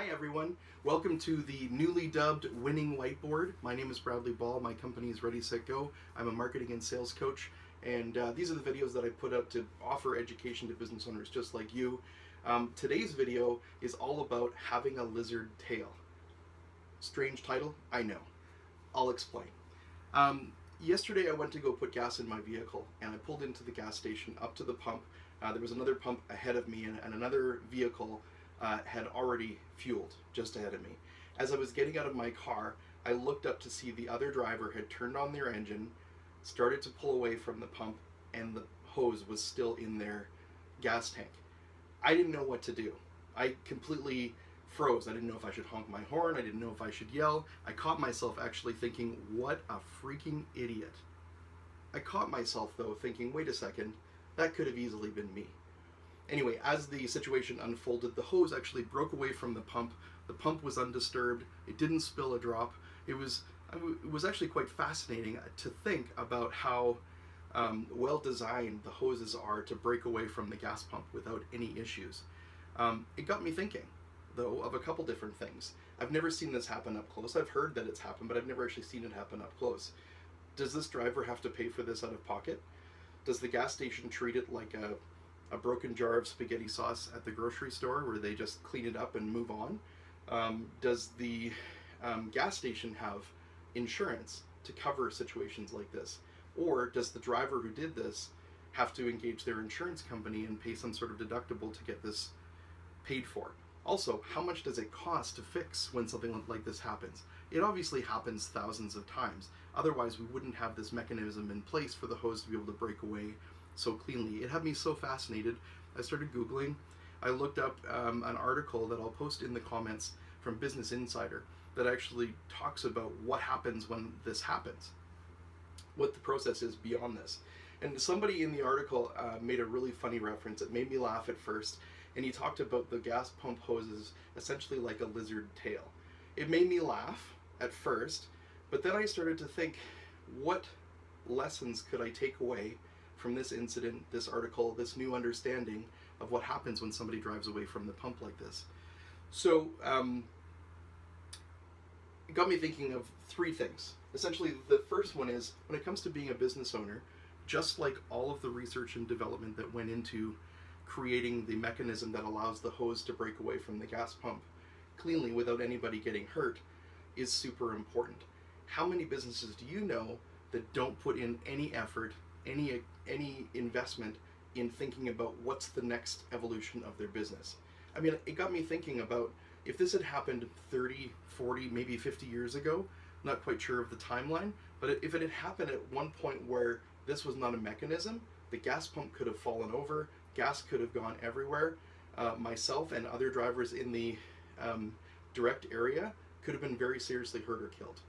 Hi everyone, welcome to the newly dubbed Winning Whiteboard. My name is Bradley Ball, my company is ready.set.go. I'm a marketing and sales coach, and these are the videos that I put up to offer education to business owners just like you. Today's video is all about having a lizard tail. Strange title, I know. I'll explain. Yesterday I went to go put gas in my vehicle, and I pulled into the gas station up to the pump. There was another pump ahead of me, and another vehicle had already fueled just ahead of me. As I was getting out of my car, I looked up to see the other driver had turned on their engine, started to pull away from the pump, and the hose was still in their gas tank. I didn't know what to do. I completely froze. I didn't know if I should honk my horn. I didn't know if I should yell. I caught myself actually thinking, what a freaking idiot. I caught myself though thinking, wait a second, that could have easily been me. Anyway, as the situation unfolded, the hose actually broke away from the pump. The pump was undisturbed. It didn't spill a drop. It was actually quite fascinating to think about how well designed the hoses are to break away from the gas pump without any issues. It got me thinking, though, of a couple different things. I've never seen this happen up close. I've heard that it's happened, but I've never actually seen it happen up close. Does this driver have to pay for this out of pocket? Does the gas station treat it like a broken jar of spaghetti sauce at the grocery store where they just clean it up and move on? Does the gas station have insurance to cover situations like this? Or does the driver who did this have to engage their insurance company and pay some sort of deductible to get this paid for? Also, how much does it cost to fix when something like this happens? It obviously happens thousands of times. Otherwise, we wouldn't have this mechanism in place for the hose to be able to break away so cleanly. It had me so fascinated. I started Googling. I looked up an article that I'll post in the comments from Business Insider that actually talks about what happens when this happens, what the process is beyond this. And somebody in the article made a really funny reference. It made me laugh at first, and he talked about the gas pump hoses essentially like a lizard tail. It made me laugh at first, but then I started to think, what lessons could I take away from this incident, this article, this new understanding of what happens when somebody drives away from the pump like this? So it got me thinking of three things. Essentially, the first one is, when it comes to being a business owner, just like all of the research and development that went into creating the mechanism that allows the hose to break away from the gas pump cleanly without anybody getting hurt is super important. How many businesses do you know that don't put in any effort, any investment in thinking about what's the next evolution of their business? I mean, it got me thinking about if this had happened 30, 40, maybe 50 years ago, not quite sure of the timeline, but if it had happened at one point where this was not a mechanism, the gas pump could have fallen over, gas could have gone everywhere, myself and other drivers in the direct area could have been very seriously hurt or killed,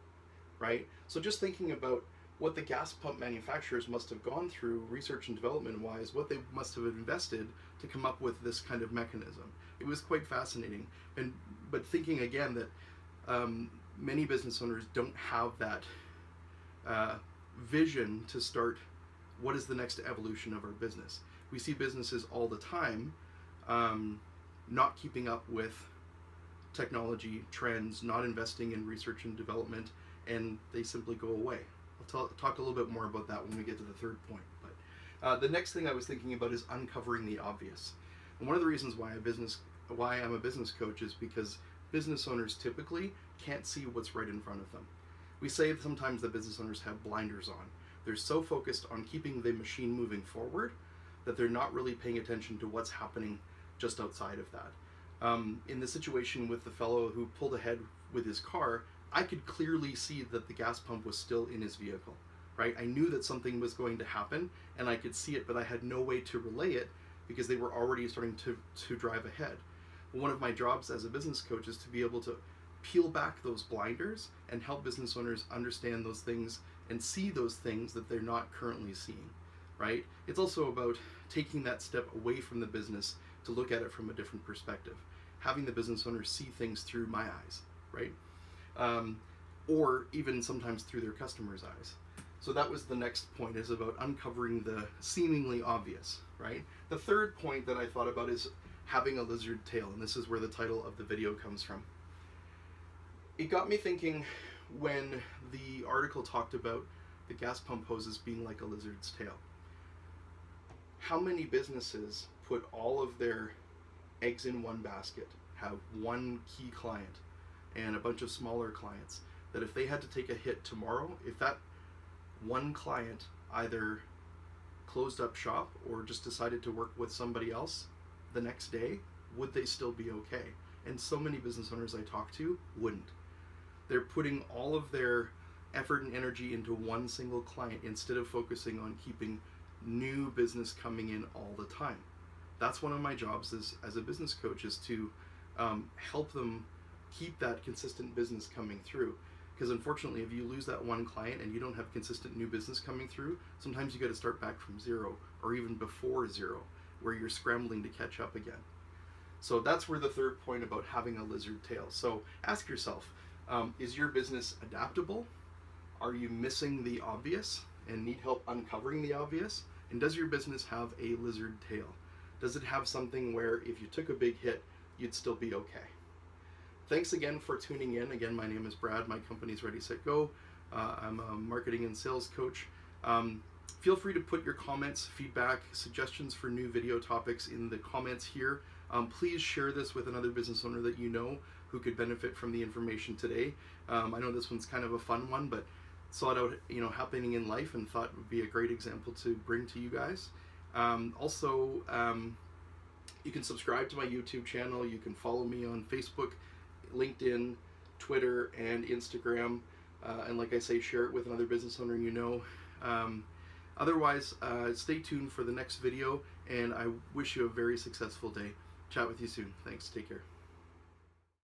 right? So just thinking about what the gas pump manufacturers must have gone through research and development wise, what they must have invested to come up with this kind of mechanism. It was quite fascinating. But thinking again that many business owners don't have that vision to start what is the next evolution of our business. We see businesses all the time not keeping up with technology trends, not investing in research and development, and they simply go away. I'll talk a little bit more about that when we get to the third point. But the next thing I was thinking about is uncovering the obvious. And one of the reasons why I'm a business coach is because business owners typically can't see what's right in front of them. We say sometimes that business owners have blinders on. They're so focused on keeping the machine moving forward that they're not really paying attention to what's happening just outside of that. In the situation with the fellow who pulled ahead with his car, I could clearly see that the gas pump was still in his vehicle, right? I knew that something was going to happen and I could see it, but I had no way to relay it because they were already starting to drive ahead. One of my jobs as a business coach is to be able to peel back those blinders and help business owners understand those things and see those things that they're not currently seeing, right? It's also about taking that step away from the business to look at it from a different perspective, having the business owner see things through my eyes, right? Or even sometimes through their customers' eyes. So that was the next point, is about uncovering the seemingly obvious, right? The third point that I thought about is having a lizard tail, and this is where the title of the video comes from. It got me thinking when the article talked about the gas pump hoses being like a lizard's tail. How many businesses put all of their eggs in one basket, have one key client and a bunch of smaller clients, that if they had to take a hit tomorrow, if that one client either closed up shop or just decided to work with somebody else the next day, would they still be okay? And so many business owners I talk to wouldn't. They're putting all of their effort and energy into one single client instead of focusing on keeping new business coming in all the time. That's one of my jobs as a business coach, is to help them keep that consistent business coming through. Because unfortunately, if you lose that one client and you don't have consistent new business coming through, sometimes you got to start back from zero or even before zero, where you're scrambling to catch up again. So that's where the third point about having a lizard tail. So ask yourself, is your business adaptable? Are you missing the obvious and need help uncovering the obvious? And does your business have a lizard tail? Does it have something where if you took a big hit, you'd still be okay? Thanks again for tuning in. Again, my name is Brad. My company's ready.set.go. I'm a marketing and sales coach. Feel free to put your comments, feedback, suggestions for new video topics in the comments here. Please share this with another business owner that you know who could benefit from the information today. I know this one's kind of a fun one, but saw it out, happening in life and thought it would be a great example to bring to you guys. Also, you can subscribe to my YouTube channel. You can follow me on Facebook, LinkedIn, Twitter, and Instagram. And like I say, share it with another business owner you know. Otherwise, stay tuned for the next video, and I wish you a very successful day. Chat with you soon. Thanks. Take care.